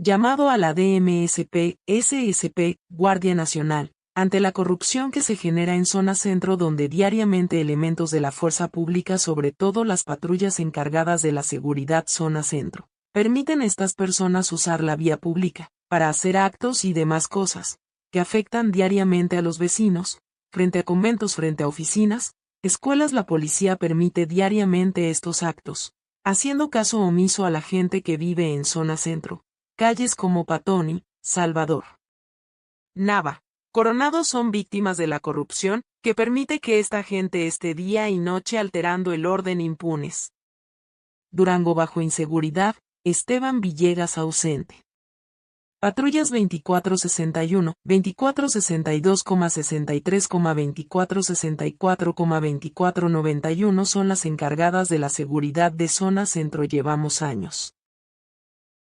Llamado a la DMSP, SSP, Guardia Nacional, ante la corrupción que se genera en zona centro donde diariamente elementos de la fuerza pública, sobre todo las patrullas encargadas de la seguridad zona centro, permiten a estas personas usar la vía pública, para hacer actos y demás cosas, que afectan diariamente a los vecinos, frente a conventos, frente a oficinas, escuelas. La policía permite diariamente estos actos, haciendo caso omiso a la gente que vive en zona centro, calles como Patoni, Salvador, Nava, Coronado son víctimas de la corrupción, que permite que esta gente esté día y noche alterando el orden impunes. Durango bajo inseguridad, Esteban Villegas ausente. Patrullas 2461, 2462,63, 2464, 2491 son las encargadas de la seguridad de zona centro. Llevamos años